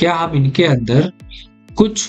क्या हम इनके अंदर कुछ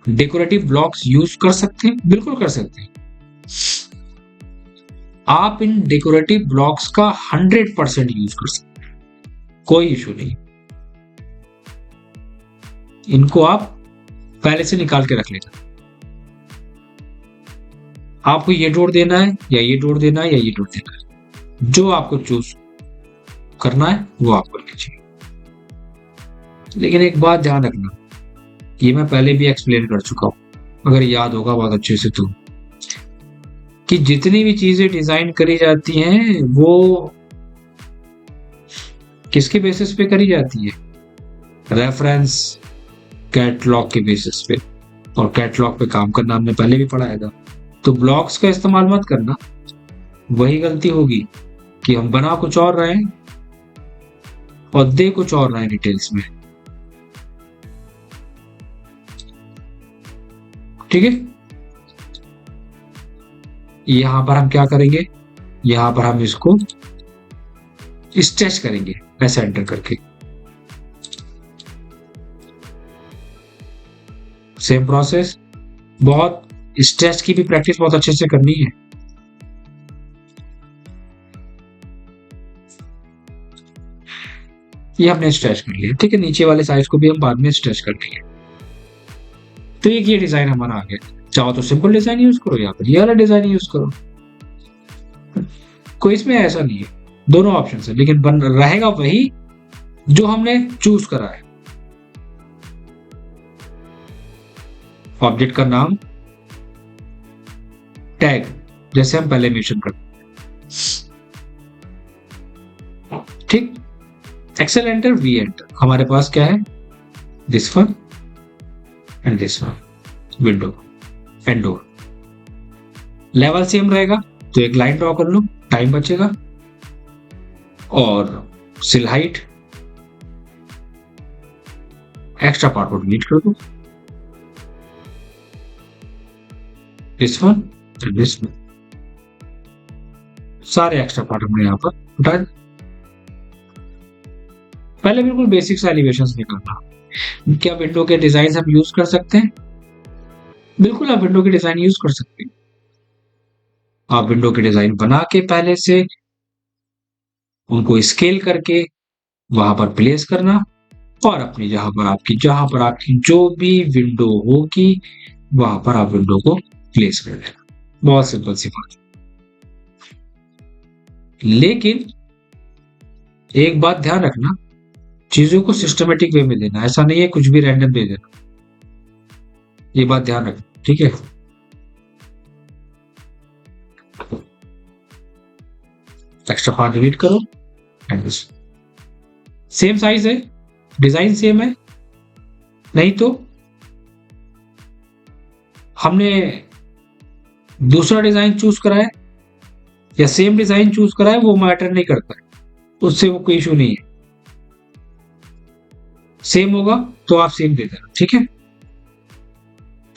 डेकोरेटिव ब्लॉक्स यूज कर सकते हैं? बिल्कुल कर सकते हैं। आप इन डेकोरेटिव ब्लॉक्स का 100% यूज कर सकते हैं, कोई इशू नहीं। इनको आप पहले से निकाल के रख लेना। आपको ये डोर देना है या ये डोर देना है या ये डोर देना है, जो आपको चूज करना है वो आप कर लीजिए। लेकिन एक बात ध्यान रखना, ये मैं पहले भी एक्सप्लेन कर चुका हूं, अगर याद होगा बहुत अच्छे से, तो कि जितनी भी चीजें डिजाइन करी जाती हैं वो किसके बेसिस पे करी जाती है? रेफरेंस कैटलॉग के बेसिस पे। और कैटलॉग पे काम करना हमने पहले भी पढ़ाया था। तो ब्लॉक्स का इस्तेमाल मत करना, वही गलती होगी कि हम बना कुछ और रहे हैं और दे कुछ और रहे हैं डिटेल्स में। ठीक है, यहां पर हम क्या करेंगे, यहां पर हम इसको स्ट्रेच करेंगे ऐसे एंटर करके। सेम प्रोसेस, बहुत स्ट्रेच की भी प्रैक्टिस बहुत अच्छे से करनी है। ये हमने स्ट्रेच कर लिया, ठीक है। नीचे वाले साइज को भी हम बाद में स्ट्रेच कर लेंगे। तो ये डिजाइन हमारा आ गया। चाहो तो सिंपल डिजाइन यूज करो या फिर ये वाला डिजाइन यूज करो, कोई इसमें ऐसा नहीं है, दोनों ऑप्शन है, लेकिन बन रहेगा वही जो हमने चूज करा है। ऑब्जेक्ट का नाम, टैग, जैसे हम पहले मेंशन करते, ठीक। एक्सेल एंटर, वी एंटर, हमारे पास क्या है, this one and this one, window and door. Level same रहेगा तो एक लाइन ड्रॉ कर लो, टाइम बचेगा। और सिल हाइट, एक्स्ट्रा पार्ट को डिलीट कर दो, this one and this one, सारे एक्स्ट्रा पार्ट हमने यहां पर उठा। पहले बिल्कुल बेसिक से एलिवेशंस निकालना। क्या विंडो के डिजाइन हम यूज कर सकते हैं? बिल्कुल, आप विंडो के डिजाइन यूज कर सकते हैं। आप विंडो के डिजाइन बना के पहले से उनको स्केल करके वहां पर प्लेस करना, और अपनी जहां पर आपकी जो भी विंडो होगी वहां पर आप विंडो को प्लेस कर देना। बहुत सिंपल सी बात। लेकिन एक बात ध्यान रखना, चीजों को सिस्टमेटिक वे में देना, ऐसा नहीं है कुछ भी रैंडम दे देना, ये बात ध्यान रखना, ठीक है। एक्स्ट्रा पार्ट डिलीट करो एंड सेम साइज है, डिजाइन सेम है, नहीं तो हमने दूसरा डिजाइन चूज करा है या सेम डिजाइन चूज करा है, वो मैटर नहीं करता है, उससे वो कोई इशू नहीं है। सेम होगा तो आप सेम दे देना, ठीक है।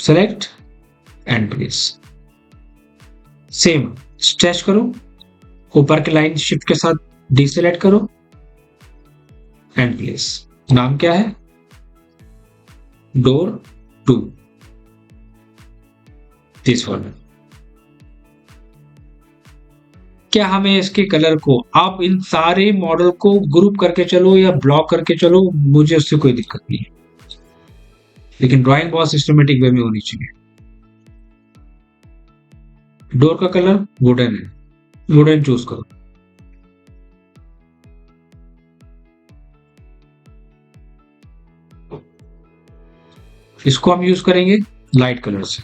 Select and place, same stretch करो, ऊपर के लाइन शिफ्ट के साथ डीसेलेक्ट करो एंड प्लेस। नाम क्या है, डोर 2, दिस वन। क्या हमें इसके कलर को, आप इन सारे मॉडल को ग्रुप करके चलो या ब्लॉक करके चलो, मुझे उससे कोई दिक्कत नहीं है, लेकिन ड्राइंग बहुत सिस्टमेटिक वे में होनी चाहिए। डोर का कलर वुडन है, वुडन चूज करो। इसको हम यूज करेंगे लाइट कलर से,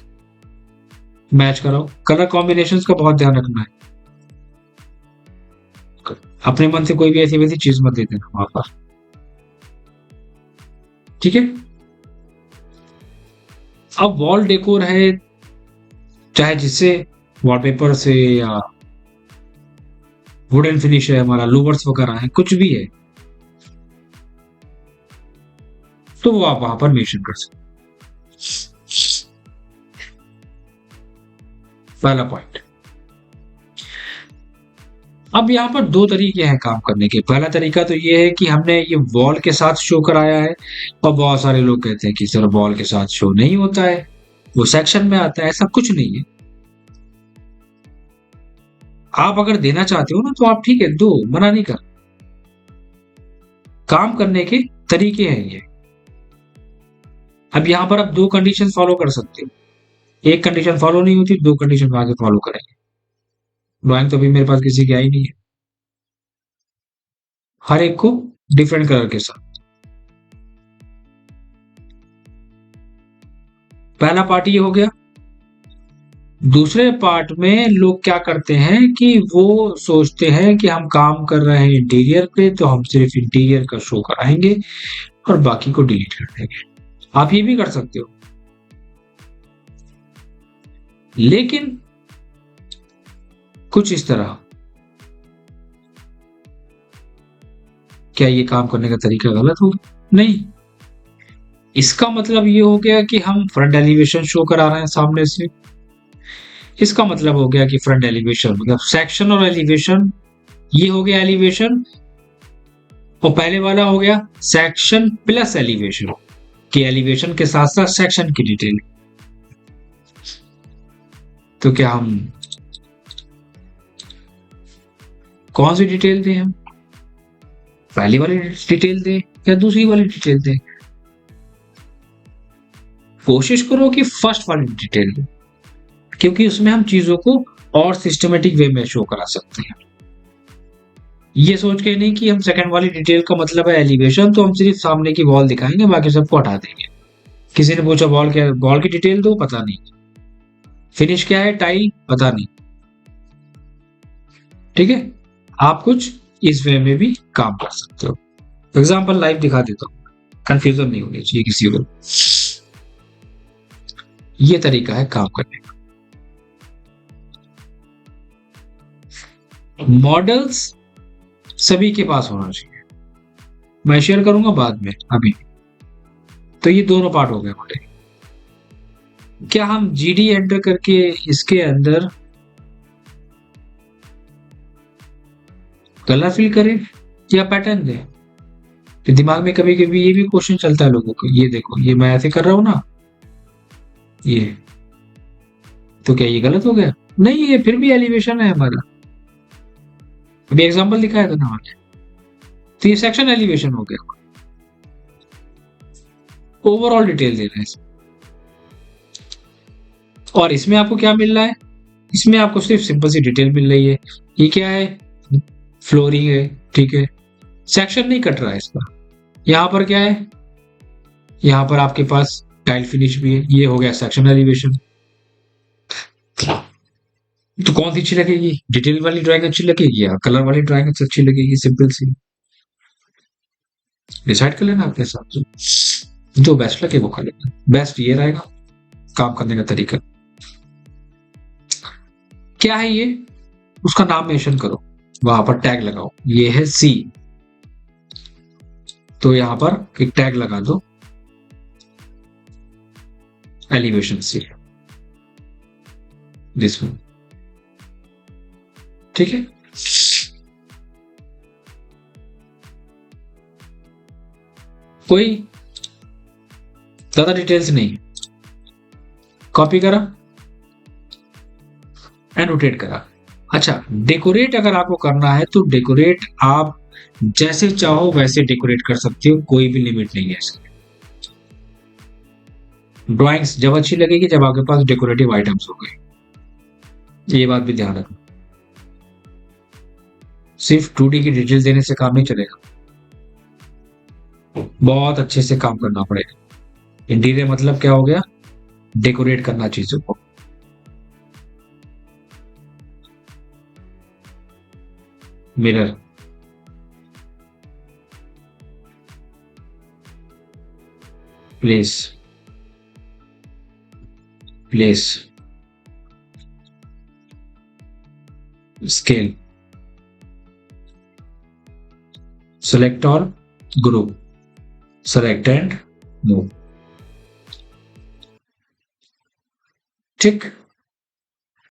मैच कराओ। कलर कॉम्बिनेशंस का बहुत ध्यान रखना है, अपने मन से कोई भी ऐसी वैसी चीज मत दे देना वहां पर, ठीक है। अब वॉल डेकोर है, चाहे जिससे वॉलपेपर से या वुडन फिनिश है, हमारा लूवर्स वगैरह है, कुछ भी है, तो वो आप वहां पर मेंशन कर सकते। पहला पॉइंट। अब यहाँ पर दो तरीके हैं काम करने के। पहला तरीका तो ये है कि हमने ये वॉल के साथ शो कराया है, और बहुत सारे लोग कहते हैं कि सर वॉल के साथ शो नहीं होता है, वो सेक्शन में आता है। ऐसा कुछ नहीं है। आप अगर देना चाहते हो ना तो आप ठीक है दो, मना नहीं कर। काम करने के तरीके हैं ये। अब यहाँ पर आप दो कंडीशन फॉलो कर सकते हो। एक कंडीशन फॉलो नहीं होती, दो कंडीशन आगे फॉलो करेंगे। ड्राइंग तो अभी मेरे पास किसी की आई नहीं है, हर एक को डिफरेंट कलर के साथ। पहला पार्ट ये हो गया। दूसरे पार्ट में लोग क्या करते हैं कि वो सोचते हैं कि हम काम कर रहे हैं इंटीरियर पे, तो हम सिर्फ इंटीरियर का शो कराएंगे और बाकी को डिलीट कर देंगे। आप ये भी कर सकते हो, लेकिन कुछ इस तरह। क्या ये काम करने का तरीका गलत हो? नहीं। इसका मतलब ये हो गया कि हम फ्रंट एलिवेशन शो करा रहे हैं सामने से। इसका मतलब हो गया कि फ्रंट एलिवेशन मतलब सेक्शन और एलिवेशन, ये हो गया एलिवेशन, और पहले वाला हो गया सेक्शन प्लस एलिवेशन, कि एलिवेशन के साथ साथ सेक्शन की डिटेल। तो क्या हम कौन सी डिटेल दें? हम पहली वाली डिटेल दें या दूसरी वाली डिटेल दें? कोशिश करो कि फर्स्ट वाली डिटेल दें, क्योंकि उसमें हम चीजों को और सिस्टमेटिक वे में शो करा सकते हैं। ये सोच के नहीं कि हम सेकंड वाली डिटेल का मतलब है एलिवेशन, तो हम सिर्फ सामने की वॉल दिखाएंगे, बाकी सबको हटा देंगे। किसी ने पूछा वॉल की डिटेल दो, पता नहीं। फिनिश क्या है, टाइल, पता नहीं। ठीक है, आप कुछ इस वे में भी काम कर सकते हो। एग्जाम्पल लाइव दिखा देता हूँ, कंफ्यूजन नहीं होनी चाहिए किसी को। ये तरीका है काम करने का। मॉडल्स सभी के पास होना चाहिए। मैं शेयर करूंगा बाद में, अभी तो ये दोनों पार्ट हो गए हमारे। क्या हम जीडी एंटर करके इसके अंदर कलर फिल करें या पैटर्न दें? तो दिमाग में कभी कभी ये भी क्वेश्चन चलता है लोगों को। ये देखो, ये मैं ऐसे कर रहा हूं ना, ये तो क्या ये गलत हो गया? नहीं, ये फिर भी एलिवेशन है हमारा। अभी एग्जांपल दिखाया था ना हमने, तो ये सेक्शन एलिवेशन हो गया। ओवरऑल डिटेल दे रहे हैं इसमें। और इसमें आपको क्या मिल रहा है? इसमें आपको सिर्फ सिंपल सी डिटेल मिल रही है। ये क्या है? फ्लोरिंग है, ठीक है। सेक्शन नहीं कट रहा है इसका। यहाँ पर क्या है? यहाँ पर आपके पास टाइल फिनिश भी है। ये हो गया सेक्शन एलिवेशन। तो कौन सी अच्छी लगेगी? डिटेल वाली ड्राइंग अच्छी लगेगी या कलर वाली ड्राइंग अच्छी लगेगी? सिंपल सी डिसाइड कर लेना अपने हिसाब से, जो बेस्ट लगे वो कर लेना। बेस्ट ये रहेगा काम करने का तरीका। क्या है ये? उसका नाम मेंशन करो, वहां पर टैग लगाओ। ये है सी, तो यहां पर एक टैग लगा दो, एलिवेशन सी, दिस वन। ठीक है, कोई ज्यादा डिटेल्स नहीं। कॉपी करा, एनोटेट करा। अच्छा, डेकोरेट अगर आपको करना है तो डेकोरेट आप जैसे चाहो वैसे डेकोरेट कर सकते हो, कोई भी लिमिट नहीं है इसकी। ड्राइंग्स जब अच्छी लगेगी जब आपके पास डेकोरेटिव आइटम्स हो गए, ये बात भी ध्यान रखना। सिर्फ 2D की डिटेल देने से काम नहीं चलेगा, बहुत अच्छे से काम करना पड़ेगा। इंटीरियर मतलब क्या हो गया? डेकोरेट करना चीजों को। Mirror, place, place, scale, select और ग्रुप, सेलेक्ट एंड मूव। ठीक।